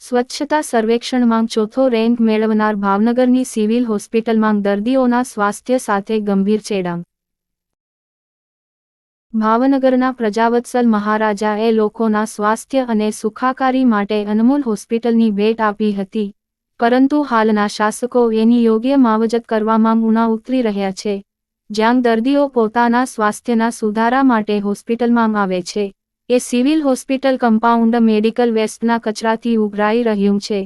સ્વચ્છતા સર્વેક્ષણમાં ચોથો રેન્ક મેળવનાર ભાવનગરની સિવિલ હોસ્પિટલમાં દર્દીઓના સ્વાસ્થ્ય સાથે ગંભીર ચેડાં. ભાવનગરના પ્રજાવત્સલ મહારાજાએ લોકોના સ્વાસ્થ્ય અને સુખાકારી માટે અનમોલ હોસ્પિટલની ભેટ આપી હતી, પરંતુ હાલના શાસકો એની યોગ્ય માવજત કરવામાં ઊણા ઉતરી રહ્યા છે. જ્યાં દર્દીઓ પોતાના સ્વાસ્થ્યના સુધારા માટે હોસ્પિટલમાં આવે છે, એ સિવિલ હોસ્પિટલ કમ્પાઉન્ડ મેડિકલ વેસ્ટના કચરાથી ઉભરાઈ રહ્યું છે.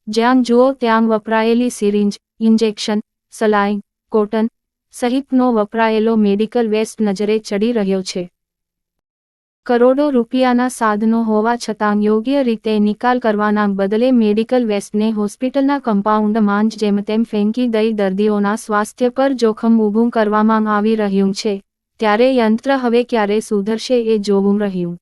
જ્યાં જુઓ ત્યાં વપરાયેલી સિરિંજ, ઇન્જેક્શન, સલાઈન, કોટન સહિતનો વપરાયેલો મેડિકલ વેસ્ટ નજરે ચડી રહ્યો છે. કરોડો રૂપિયાના સાધનો હોવા છતાં યોગ્ય રીતે નિકાલ કરવાના બદલે મેડિકલ વેસ્ટને હોસ્પિટલના કમ્પાઉન્ડમાં જ જેમતેમ ફેંકી દઈ દર્દીઓના સ્વાસ્થ્ય પર જોખમ ઊભું કરવામાં આવી રહ્યું છે. ત્યારે યંત્ર હવે ક્યારે સુધરશે એ જોવું રહ્યું.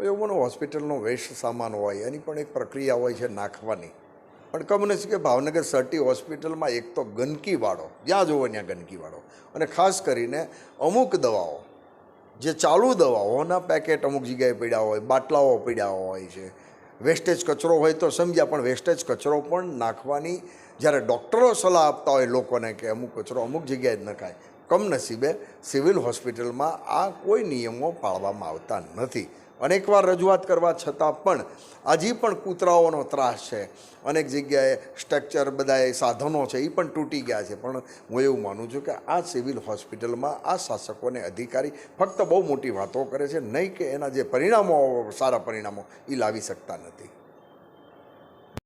એવું હોસ્પિટલનો વેસ્ટ સામાન હોય એની પણ એક પ્રક્રિયા હોય છે નાખવાની. પણ કમનસીબે ભાવનગર સર્ટી હોસ્પિટલમાં એક તો ગંદકીવાળો, જ્યાં જુઓ ત્યાં ગંદકીવાળો, અને ખાસ કરીને અમુક દવાઓ જે ચાલુ દવાઓના પેકેટ અમુક જગ્યાએ પડ્યા હોય, બાટલાઓ પડ્યા હોય છે. વેસ્ટેજ કચરો હોય તો સમજ્યા, પણ વેસ્ટેજ કચરો પણ નાખવાની જ્યારે ડૉક્ટરો સલાહ આપતા હોય લોકોને કે અમુક કચરો અમુક જગ્યાએ જ નખાય, કમનસીબે સિવિલ હોસ્પિટલમાં આ કોઈ નિયમો પાળવામાં આવતા નથી. અનેકવાર રજૂઆત કરવા છતાં પણ હજી પણ કૂતરાઓનો ત્રાસ છે. અનેક જગ્યાએ સ્ટ્રક્ચર બધાએ સાધનો છે એ પણ તૂટી ગયા છે. પણ હું એવું માનું છું કે આ સિવિલ હોસ્પિટલમાં આ શાસકોને અધિકારી ફક્ત બહુ મોટી વાતો કરે છે, નહીં કે એના જે પરિણામો સારા પરિણામો એ લાવી શકતા નથી.